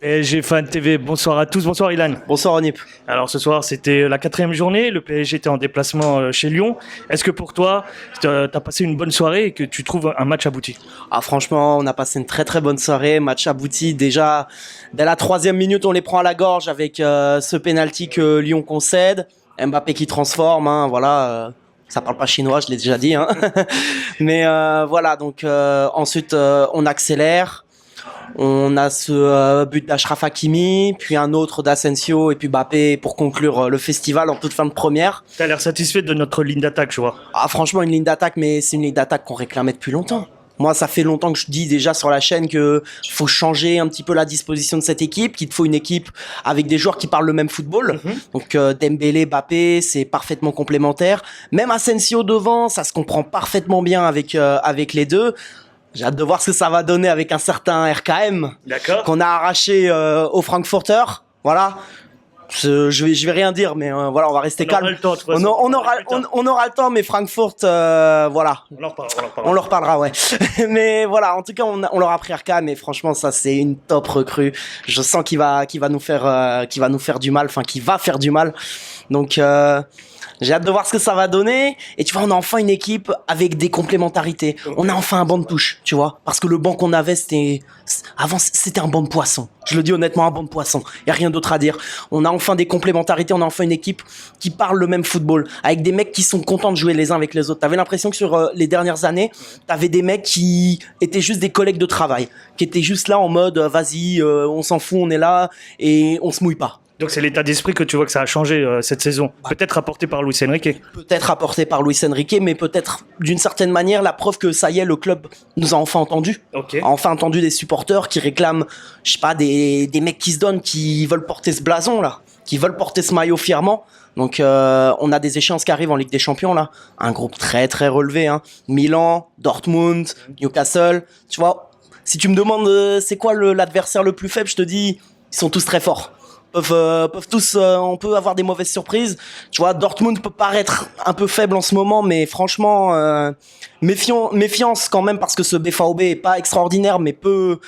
PSG Fan TV, bonsoir à tous, bonsoir Ilan. Bonsoir Onip. Alors ce soir c'était la 4e journée, le PSG était en déplacement chez Lyon. Est-ce que pour toi, tu as passé une bonne soirée et que tu trouves un match abouti? Ah franchement, on a passé une très très bonne soirée, match abouti. Déjà, dès la 3e minute, on les prend à la gorge avec ce penalty que Lyon concède. Mbappé qui transforme, hein, voilà. Ça parle pas chinois, je l'ai déjà dit. Hein. Mais voilà, donc ensuite on accélère. On a ce but d'Achraf Hakimi, puis un autre d'Asensio et puis Mbappé pour conclure le festival en toute fin de première. Tu as l'air satisfait de notre ligne d'attaque, je vois. Ah franchement, une ligne d'attaque, mais c'est une ligne d'attaque qu'on réclamait depuis longtemps. Moi, ça fait longtemps que je dis déjà sur la chaîne que faut changer un petit peu la disposition de cette équipe, qu'il te faut une équipe avec des joueurs qui parlent le même football. Donc Dembélé, Mbappé, c'est parfaitement complémentaire. Même Asensio devant, ça se comprend parfaitement bien avec les deux. J'ai hâte de voir ce que ça va donner avec un certain RKM qu'on a arraché au Frankfurter. Voilà. Je vais rien dire, mais voilà, on va rester calme. On aura le temps, mais Frankfurt, voilà. On leur reparlera, ouais. Mais voilà, en tout cas, on leur a pris RKM, mais franchement, ça c'est une top recrue. Je sens qu'il va nous faire du mal, enfin, qu'il va faire du mal. Donc j'ai hâte de voir ce que ça va donner. Et tu vois, on a enfin une équipe avec des complémentarités. On a enfin un banc de touche, tu vois. Parce que le banc qu'on avait, avant, c'était un banc de poisson. Je le dis honnêtement, un banc de poisson. Il n'y a rien d'autre à dire. On a enfin des complémentarités. On a enfin une équipe qui parle le même football. Avec des mecs qui sont contents de jouer les uns avec les autres. T'avais l'impression que sur les dernières années, t'avais des mecs qui étaient juste des collègues de travail. Qui étaient juste là en mode, vas-y, on s'en fout, on est là et on se mouille pas. Donc c'est l'état d'esprit que tu vois que ça a changé cette saison. Peut-être apporté par Luis Enrique. Peut-être apporté par Luis Enrique, mais peut-être d'une certaine manière la preuve que ça y est, le club nous a enfin entendus. Okay. A enfin entendu des supporters qui réclament, je sais pas, des mecs qui se donnent, qui veulent porter ce blason là, qui veulent porter ce maillot fièrement. Donc on a des échéances qui arrivent en Ligue des Champions là, un groupe très très relevé, hein. Milan, Dortmund, Newcastle. Tu vois, si tu me demandes c'est quoi l'adversaire le plus faible, je te dis ils sont tous très forts. Peuvent tous, on peut avoir des mauvaises surprises. Tu vois, Dortmund peut paraître un peu faible en ce moment, mais franchement, méfiance quand même parce que ce BVB est pas extraordinaire, mais peut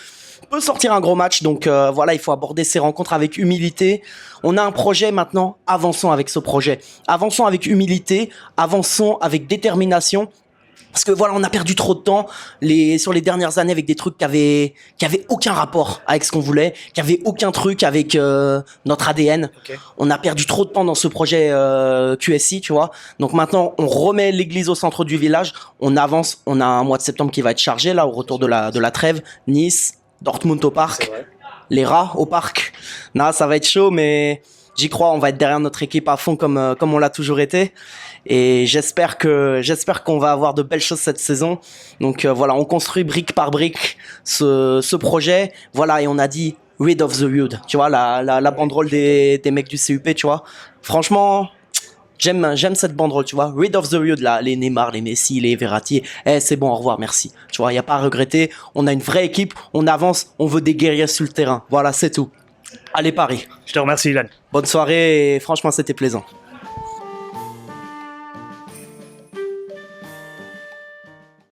sortir un gros match. Donc voilà, il faut aborder ces rencontres avec humilité. On a un projet maintenant, avançons avec ce projet. Avançons avec humilité, avançons avec détermination. Parce que voilà, on a perdu trop de temps sur les dernières années avec des trucs qui avaient aucun rapport avec ce qu'on voulait, qui avaient aucun truc avec notre ADN. Okay. On a perdu trop de temps dans ce projet QSI, tu vois. Donc maintenant, on remet l'église au centre du village, on avance, on a un mois de septembre qui va être chargé là au retour de la trêve, Nice, Dortmund au parc, les Rats au parc. Non, ça va être chaud, mais j'y crois, on va être derrière notre équipe à fond comme on l'a toujours été. Et j'espère qu'on va avoir de belles choses cette saison. Donc voilà, on construit brique par brique ce projet. Voilà, et on a dit Rid of the Youth. Tu vois, la banderole des mecs du CUP, tu vois. Franchement, j'aime cette banderole, tu vois. Rid of the Youth, là, les Neymar, les Messi, les Verratti. C'est bon, au revoir, merci. Tu vois, il y a pas à regretter. On a une vraie équipe, on avance, on veut des guerriers sur le terrain. Voilà, c'est tout. Allez Paris. Je te remercie, Ilan. Bonne soirée et franchement, c'était plaisant.